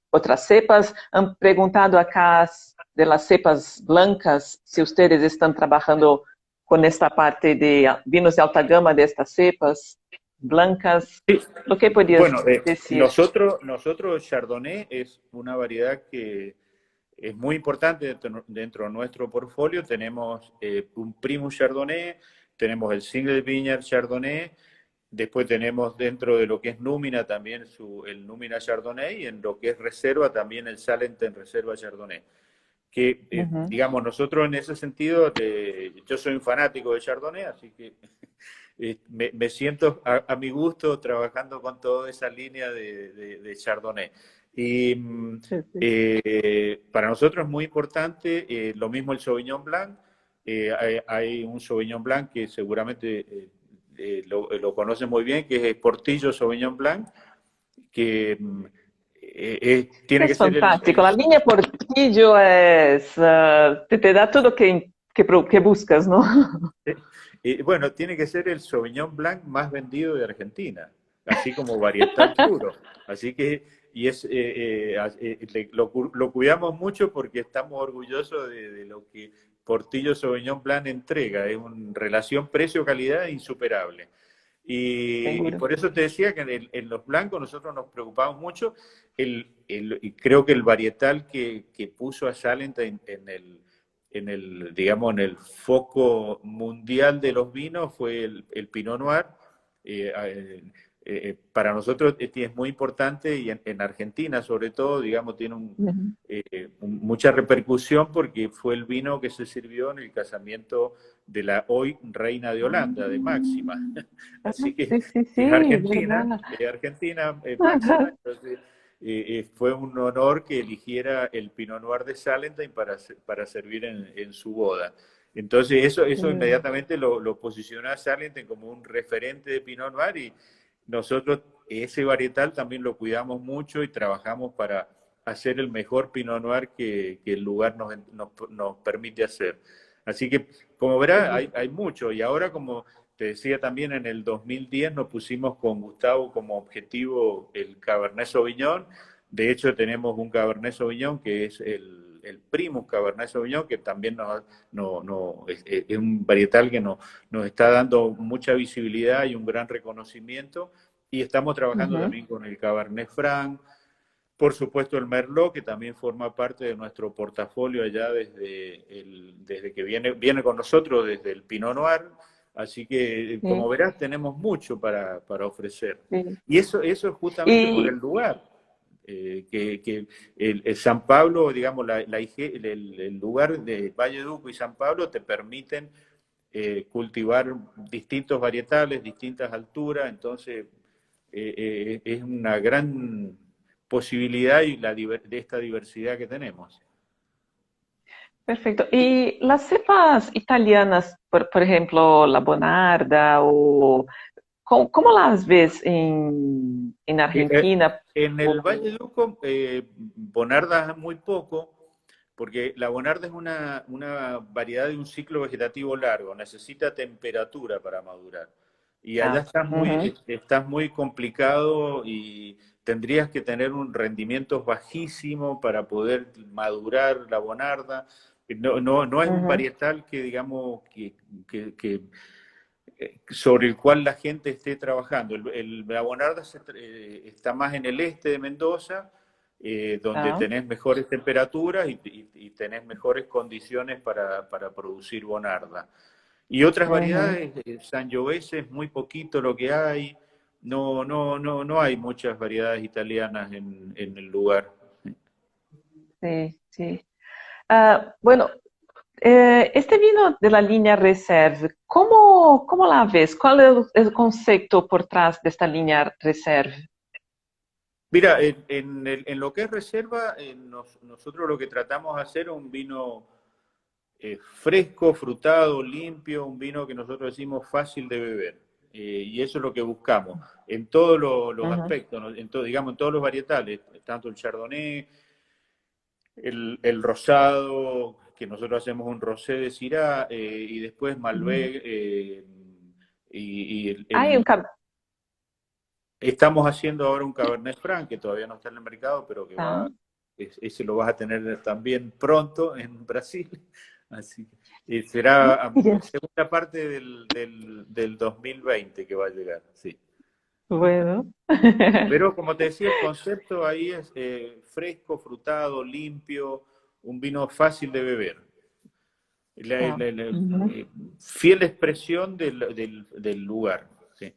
otras cepas? Han preguntado acá de las cepas blancas, si ustedes están trabajando con esta parte de vinos de alta gama de estas cepas blancas. Sí. ¿Lo que podías Bueno, decir? nosotros Chardonnay es una variedad que es muy importante dentro de nuestro portfolio. Tenemos un Primus Chardonnay, tenemos el Single Vineyard Chardonnay, después tenemos dentro de lo que es Númina también el Númina Chardonnay, y en lo que es reserva también el Salenten Reserva Chardonnay. Que, Uhum. digamos, nosotros en ese sentido, yo soy un fanático de Chardonnay, así que me siento a mi gusto trabajando con toda esa línea de Chardonnay. Y para nosotros es muy importante, lo mismo el Sauvignon Blanc. Hay un Sauvignon Blanc que seguramente lo conocen muy bien, que es Portillo Sauvignon Blanc, que tiene que Es ser fantástico. La línea Portillo es, te da todo que buscas, ¿no? bueno, tiene que ser el Sauvignon Blanc más vendido de Argentina, así como varietal puro. Así que, y lo cuidamos mucho porque estamos orgullosos de lo que Portillo Sauvignon Blanc entrega. Es una relación precio-calidad insuperable. Y Seguro. por eso te decía que en los blancos nosotros nos preocupamos mucho. Y creo que el varietal que puso a Salent digamos, en el foco mundial de los vinos fue el Pinot Noir. Para nosotros es muy importante, y en Argentina sobre todo, digamos, tiene Uhum. mucha repercusión porque fue el vino que se sirvió en el casamiento de la hoy reina de Holanda, de Máxima. Ah, Así que sí, sí, sí, verdad. es Argentina, Máxima. Entonces, fue un honor que eligiera el Pinot Noir de Salentine para servir en su boda. Entonces, eso inmediatamente lo posicionó a Salentine como un referente de Pinot Noir, y nosotros ese varietal también lo cuidamos mucho y trabajamos para hacer el mejor Pinot Noir que el lugar nos permite hacer. Así que, como verás, hay mucho. Y ahora, como te decía también, en el 2010 nos pusimos con Gustavo como objetivo el Cabernet Sauvignon. De hecho, tenemos un Cabernet Sauvignon que es el Primus Cabernet Sauvignon, que también es un varietal que nos está dando mucha visibilidad y un gran reconocimiento. Y estamos trabajando Uhum. también con el Cabernet Franc, por supuesto el Merlot, que también forma parte de nuestro portafolio allá desde que viene con nosotros, desde el Pinot Noir. Así que, como Sim, verás, tenemos mucho para ofrecer. sim. Y eso es justamente por el E lugar. Que el San Pablo, digamos, el lugar de Valleduco y San Pablo te permiten cultivar distintos varietales, distintas alturas, entonces es una gran posibilidad y de esta diversidad que tenemos. perfeito. E as cepas italianas, por exemplo, la Bonarda, ou como las ves en Eh, eh, Argentina? en el Valle O- de Uco, Bonarda es muy poco, porque la Bonarda es una variedad de un ciclo vegetativo largo, necesita temperatura para madurar. Y allá ah, uhum, estás muy complicado y tendrías que tener un rendimiento bajísimo para poder madurar la Bonarda. No es un uhum, varietal que, digamos, que sobre el cual la gente esté trabajando. La Bonarda está más en el este de Mendoza, donde tá, tenés mejores temperaturas y tenés mejores condiciones para producir Bonarda. Y otras uhum, variedades, Sangiovese es muy poquito lo que hay, no hay muchas variedades italianas en el lugar. sí, sí. Ah, bueno, este vino de la línea Reserve, ¿cómo la ves? ¿Cuál es el concepto por trás de esta línea Reserve? Mira, en lo que es reserva, nosotros lo que tratamos de hacer es un vino fresco, frutado, limpio, un vino que nosotros decimos fácil de beber. Y eso es lo que buscamos en todos los Uhum, aspectos, ¿no? Digamos, en todos los varietales, tanto el Chardonnay, el rosado, que nosotros hacemos un rosé de Syrah, y después uhum. Malbec, y Ai, estamos haciendo ahora un Cabernet Franc, que todavía no está en el mercado, pero tá. ese lo vas a tener también pronto en Brasil. Así que será segunda parte del 2020 que va a llegar, sí. Bueno. Pero como te decía, el concepto ahí es fresco, frutado, limpio, un vino fácil de beber. La- Tá. la- la- Uhum. eh, Fiel expresión del lugar. Sí.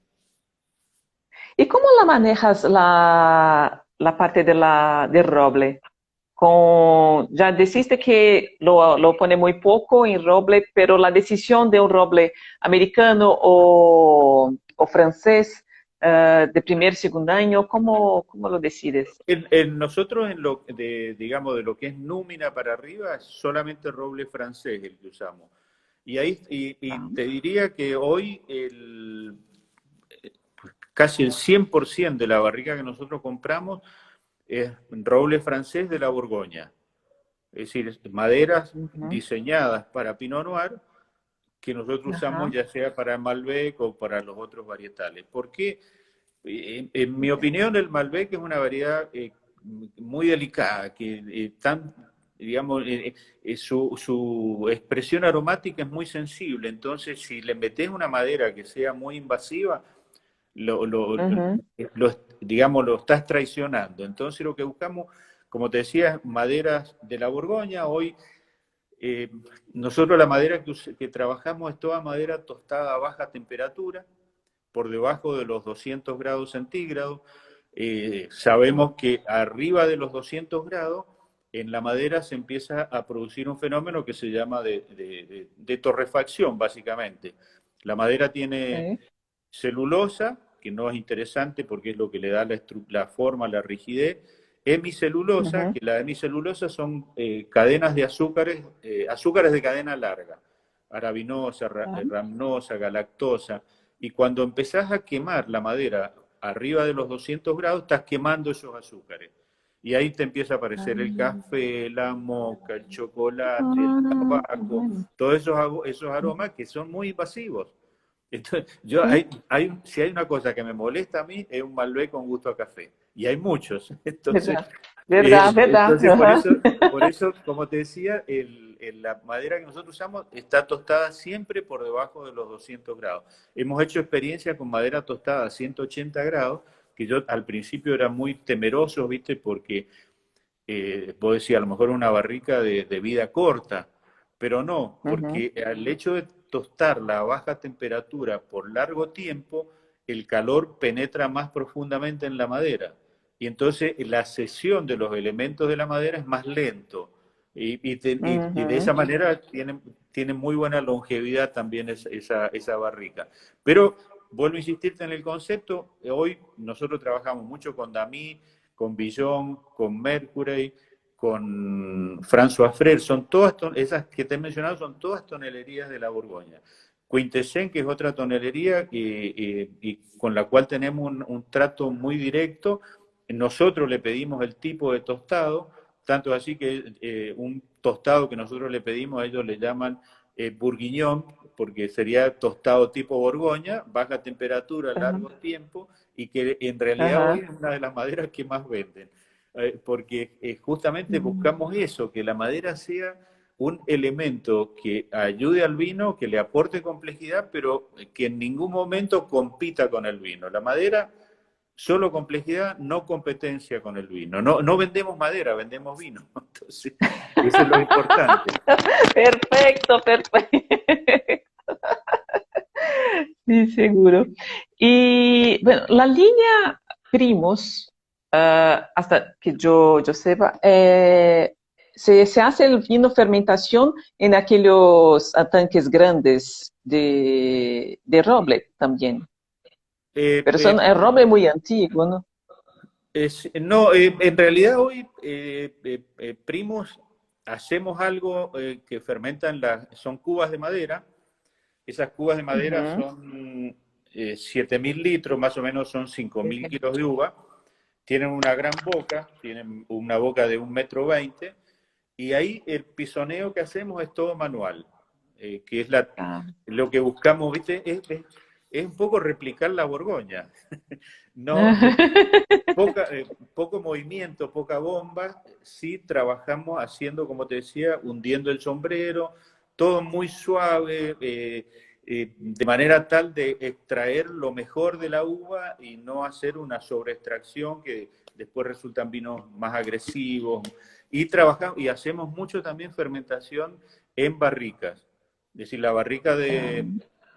¿Y cómo la manejas la parte del roble? Ya deciste que lo pone muy poco en roble, pero la decisión de un roble americano o francés de primer, segundo año, ¿cómo lo decides? Nosotros, digamos, de lo que es númina para arriba, es solamente roble francés el que usamos. Y ahí y Tá. te diría que hoy casi el 100% de la barrica que nosotros compramos es roble francés de la Borgoña. Es decir, maderas Uhum. diseñadas para Pinot Noir que nosotros usamos Aham. ya sea para Malbec o para los otros varietales. ¿Por qué? En mi opinión, el Malbec es una variedad muy delicada, que digamos, su expresión aromática es muy sensible. Entonces, si le metes una madera que sea muy invasiva, lo, lo, Uhum. digamos, lo estás traicionando. Entonces, lo que buscamos, como te decía, maderas de la Borgoña. Hoy eh, nosotros la madera que trabajamos es toda madera tostada a baja temperatura, por debajo de los 200 grados centígrados. Sabemos que arriba de los 200 grados en la madera se empieza a producir un fenómeno que se llama de torrefacción, básicamente. La madera tiene Sim. celulosa, que no es interesante porque es lo que le da la forma, la rigidez, hemicelulosa, Uhum. que la hemicelulosa son cadenas de azúcares, azúcares de cadena larga, arabinosa, Tá. ramnosa, galactosa, y cuando empezás a quemar la madera arriba de los 200 grados, estás quemando esos azúcares. Y ahí te empieza a aparecer el café, la moca, el chocolate, el Qué tabaco, bueno. todos esos aromas que son muy invasivos. Entonces, Sí, si hay una cosa que me molesta a mí, es un Malbec con gusto a café. Y hay muchos. Entonces, verdad, verdad, verdad. entonces Ajá. por eso, como te decía, la madera que nosotros usamos está tostada siempre por debajo de los 200 grados. Hemos hecho experiencia con madera tostada a 180 grados, que yo al principio era muy temeroso, ¿viste? Porque vos decías, a lo mejor una barrica de vida corta, pero no, Ujú, porque al hecho de tostarla a baja temperatura por largo tiempo, el calor penetra más profundamente en la madera. Y entonces la cesión de los elementos de la madera es más lento. Y de esa ujú. manera tiene muy buena longevidad también esa barrica. Pero vuelvo a insistirte en el concepto, hoy nosotros trabajamos mucho con Damí, con Billon, con Mercury, con François Frère, son todas, esas que te he mencionado son todas tonelerías de la Borgoña. Quintessén, que es otra tonelería y con la cual tenemos un trato muy directo. Nosotros le pedimos el tipo de tostado, tanto así que un tostado que nosotros le pedimos, a ellos le llaman bourguignon, porque sería tostado tipo Borgoña, baja temperatura, Ajá, largo tiempo, y que en realidad hoy ajá. es una de las maderas que más venden. Porque justamente Mm. buscamos eso, que la madera sea un elemento que ayude al vino, que le aporte complejidad, pero que en ningún momento compita con el vino. La madera, solo complejidad, no competencia con el vino. No, no vendemos madera, vendemos vino. Entonces, eso es lo importante. Perfecto, perfecto. Sí, seguro. Y bueno, la línea Primos, hasta que yo sepa, se hace el vino fermentación en aquellos tanques grandes de roble también. Eh, Pero eh, son el roble muy antiguo, ¿no? no, en realidad hoy, primos, hacemos algo que fermentan, son cubas de madera. Esas cubas de madera Ujú, son 7.000 litros, más o menos son 5.000 sí. kilos de uva. Tienen una gran boca, tienen una boca de 1,20 m, y ahí el pisoneo que hacemos es todo manual, que es Ah. lo que buscamos, ¿viste? Es un poco replicar la Borgoña. No, poco movimiento, poca bomba, sí trabajamos haciendo, como te decía, hundiendo el sombrero, todo muy suave, de manera tal de extraer lo mejor de la uva y no hacer una sobreextracción que después resultan vinos más agresivos. Y trabajamos y hacemos mucho también fermentación en barricas. Es decir, la barrica Ah,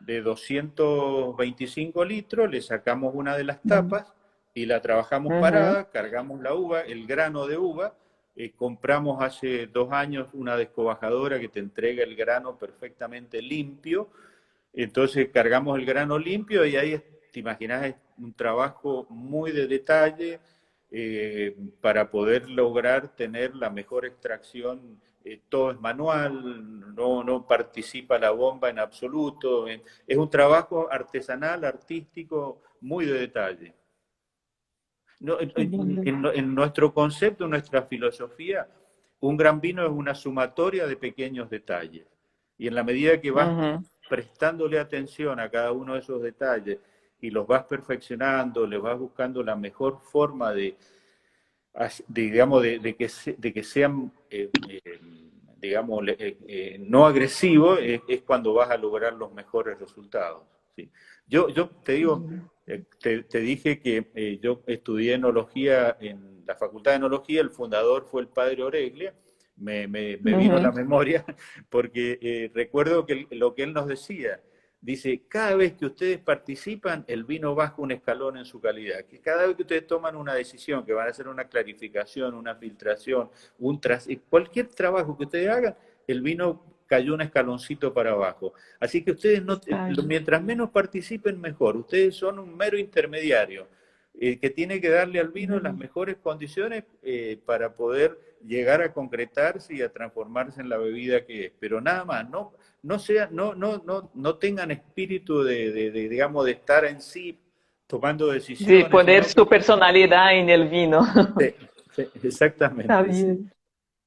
de 225 litros, le sacamos una de las mm, tapas y la trabajamos ujú, parada, cargamos la uva, el grano de uva. Compramos hace 2 años una descobajadora que te entrega el grano perfectamente limpio. Entonces cargamos el grano limpio y ahí, te imaginas, es un trabajo muy de detalle para poder lograr tener la mejor extracción. Todo es manual, no participa la bomba en absoluto. Es un trabajo artesanal, artístico, muy de detalle. No, qué lindo. en nuestro concepto, en nuestra filosofía, un gran vino es una sumatoria de pequeños detalles. Y en la medida que vas Ujú. prestándole atención a cada uno de esos detalles y los vas perfeccionando, les vas buscando la mejor forma digamos, de que sean, digamos, no agresivos, es cuando vas a lograr los mejores resultados. ¿Sí? Yo te digo, te dije que yo estudié enología en la Facultad de Enología, el fundador fue el padre Oreglia, me vino a la Ujú. memoria porque recuerdo que lo que él nos decía, dice, cada vez que ustedes participan, el vino baja un escalón en su calidad. Que cada vez que ustedes toman una decisión, que van a hacer una clarificación, una filtración, cualquier trabajo que ustedes hagan, el vino cayó un escaloncito para abajo. Así que ustedes, no, Estágio. mientras menos participen, mejor. Ustedes son un mero intermediario que tiene que darle al vino las Uhum. mejores condiciones para poder llegar a concretarse y a transformarse en la bebida que es. Pero nada más, no tengan espíritu digamos, de estar en sí tomando De decisiones, poner sino que su personalidad en el vino. sí, Está Exactamente, sí. bien.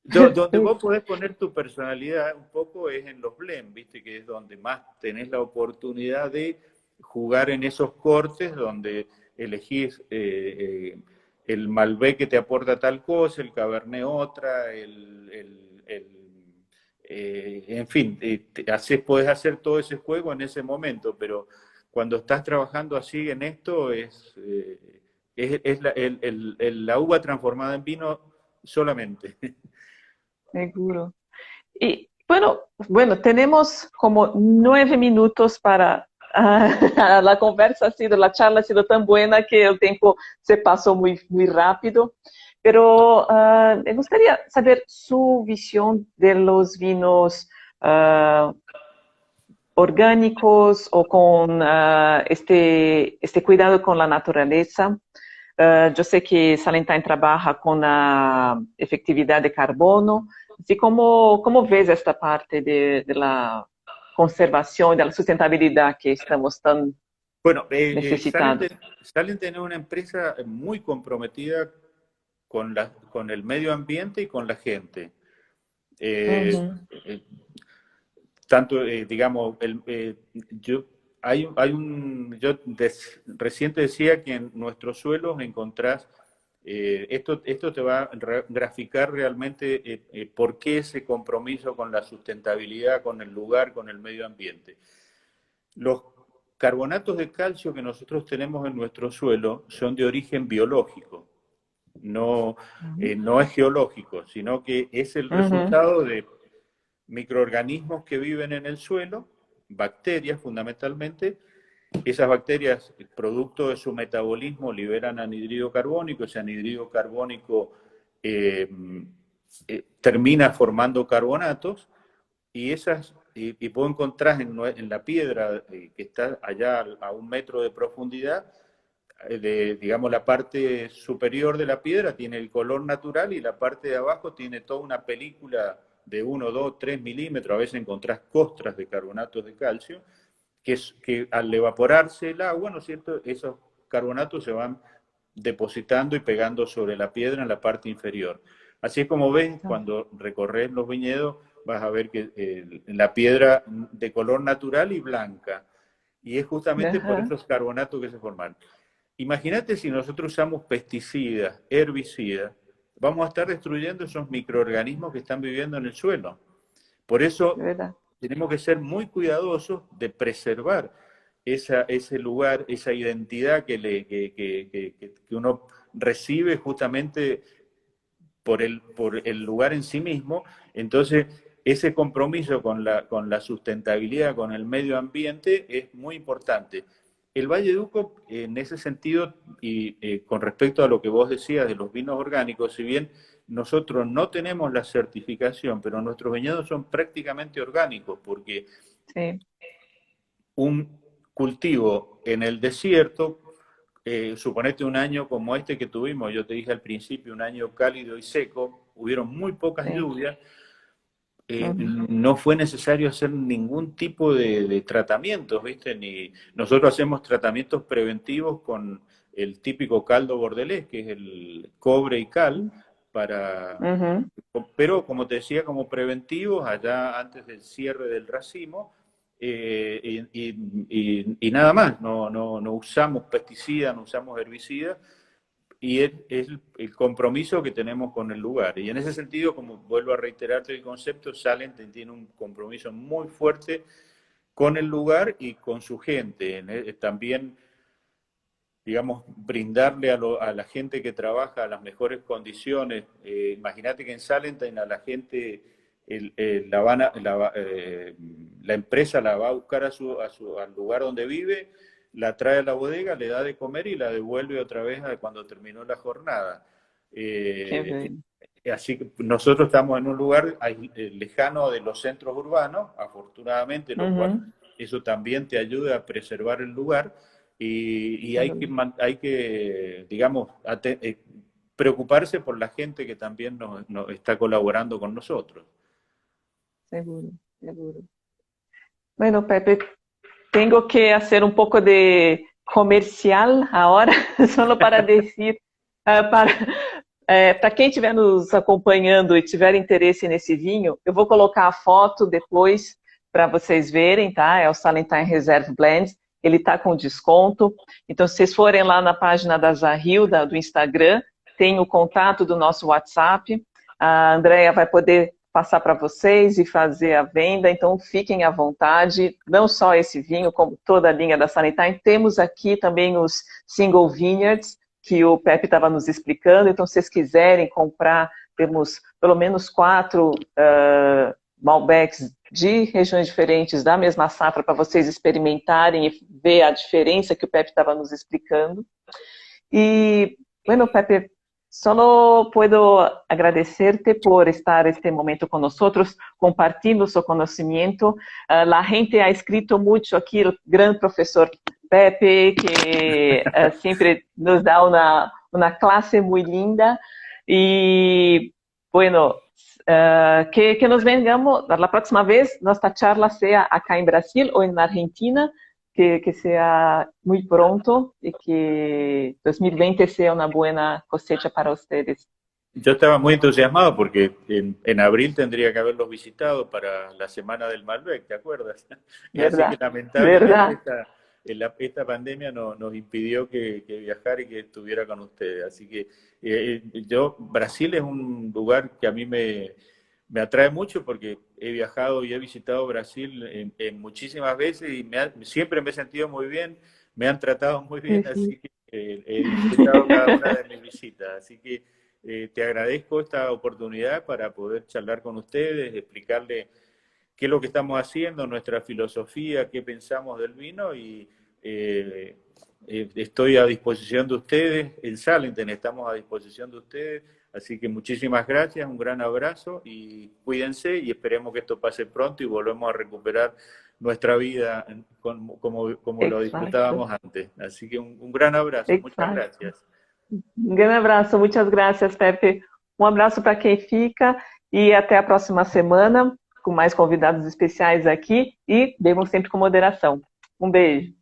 Donde vos podés poner tu personalidad un poco es en los blends, ¿viste? Que es donde más tenés la oportunidad de jugar en esos cortes, donde elegís el Malbec que te aporta tal cosa, el Cabernet otra, en fin, podés hacer todo ese juego en ese momento, pero cuando estás trabajando así en esto es la uva transformada en vino solamente. Seguro. Y bueno, tenemos como 9 minutos para la conversa la charla ha sido tan buena que el tiempo se pasó muy, muy rápido. Pero me gustaría saber su visión de los vinos ah, orgánicos o con este cuidado con la naturaleza. Yo sé que Salentine trabaja con la efectividad de carbono. Así como ves esta parte de la conservación y de la sustentabilidad que estamos tan Bueno, necesitados? Salen tener una empresa muy comprometida con el medio ambiente y con la gente. Eh, Uhum. eh, Tanto, digamos, recién te decía que en nuestros suelos encontrás, esto te va a graficar realmente por qué ese compromiso con la sustentabilidad, con el lugar, con el medio ambiente. Los carbonatos de calcio que nosotros tenemos en nuestro suelo son de origen biológico, no, Uhum. no es geológico, sino que es el Uhum. resultado de microorganismos que viven en el suelo, bacterias fundamentalmente. Esas bacterias, producto de su metabolismo, liberan anhídrido carbónico. Ese anhídrido carbónico eh, termina formando carbonatos y puedo encontrar en la piedra que está allá a 1 metro de profundidad, digamos, la parte superior de la piedra tiene el color natural y la parte de abajo tiene toda una película de 1, 2, 3 milímetros. A veces encontrás costras de carbonatos de calcio, que al evaporarse el agua, ¿no es cierto?, esos carbonatos se van depositando y pegando sobre la piedra en la parte inferior. Así es como ves, cuando recorres los viñedos, vas a ver que la piedra de color natural y blanca, y es justamente por Aham. esos carbonatos que se forman. Imagínate si nosotros usamos pesticidas, herbicidas, vamos a estar destruyendo esos microorganismos que están viviendo en el suelo. Por É eso verdade. tenemos que ser muy cuidadosos de preservar ese lugar, esa identidad que uno recibe justamente por el lugar en sí mismo. Entonces, ese compromiso con la sustentabilidad, con el medio ambiente, es muy importante. El Valle de Uco, en ese sentido, y con respecto a lo que vos decías de los vinos orgánicos, si bien nosotros no tenemos la certificación, pero nuestros viñedos son prácticamente orgánicos, porque Sim. un cultivo en el desierto, suponete un año como este que tuvimos, yo te dije al principio, un año cálido y seco, hubieron muy pocas Sim. lluvias, Uhum. no fue necesario hacer ningún tipo de tratamientos, ¿viste? Nosotros hacemos tratamientos preventivos con el típico caldo bordelés, que es el cobre y cal, para, Uhum. pero como te decía, como preventivos, allá antes del cierre del racimo, y nada más, no usamos pesticidas, no usamos herbicidas, y es el compromiso que tenemos con el lugar. Y en ese sentido, como vuelvo a reiterarte el concepto, Salent tiene un compromiso muy fuerte con el lugar y con su gente. También, digamos, brindarle a la gente que trabaja las mejores condiciones. Imagínate que en Salentine a la gente la empresa la va a buscar al lugar donde vive, la trae a la bodega, le da de comer y la devuelve otra vez cuando terminó la jornada. Que Eh, bem. Así que nosotros estamos en un lugar lejano de los centros urbanos, afortunadamente, lo cual Uhum. eso también te ayuda a preservar el lugar, y Sem dúvida. hay que digamos, preocuparse por la gente que también nos está colaborando con nosotros. Seguro, seguro. Bueno, Pepe, tengo que hacer un poco de comercial ahora, solo para decir, para, Para quem estiver nos acompanhando e tiver interesse nesse vinho, eu vou colocar a foto depois para vocês verem, tá? É o Salentine Reserve Blend. Ele está com desconto. Então, se vocês forem lá na página da Zahil, do Instagram, tem o contato do nosso WhatsApp. A Andrea vai poder passar para vocês e fazer a venda, então fiquem à vontade. Não só esse vinho, como toda a linha da Salentine. Temos aqui também os Single Vineyards, que o Pepe estava nos explicando. Então, se vocês quiserem comprar, temos pelo menos 4 Malbecs de regiões diferentes da mesma safra para vocês experimentarem e ver a diferença que o Pepe estava nos explicando. Y bueno, Pepe, solo puedo agradecerte por estar este momento con nosotros, compartiendo su conocimiento. La gente ha escrito mucho aquí, el gran profesor Pepe, que siempre nos da una clase muy linda. Y bueno, que nos vengamos, la próxima vez nuestra charla sea acá en Brasil o en Argentina, que sea muy pronto y que 2020 sea una buena cosecha para ustedes. Yo estaba muy entusiasmado porque en abril tendría que haberlos visitado para la Semana del Malbec, ¿te acuerdas? Así que ¿Verdad? lamentablemente ¿Verdad? esta pandemia nos impidió que viajara y que estuviera con ustedes. Así que Brasil es un lugar que a mí me atrae mucho porque he viajado y he visitado Brasil en muchísimas veces y siempre me he sentido muy bien, me han tratado muy bien, así que he disfrutado cada una de mis visitas. Así que te agradezco esta oportunidad para poder charlar con ustedes, explicarle qué es lo que estamos haciendo, nuestra filosofía, qué pensamos del vino y estoy a disposición de ustedes. En Salenten estamos a disposición de ustedes. Así que muchísimas gracias, un gran abrazo y cuídense y esperemos que esto pase pronto y volvemos a recuperar nuestra vida como lo disfrutábamos antes. Así que un gran abrazo, muchas Exacto. gracias. Um grande abraço, muitas graças, Pepe. Um abraço para quem fica e até a próxima semana com mais convidados especiais aqui e bebam sempre com moderação. Um beijo.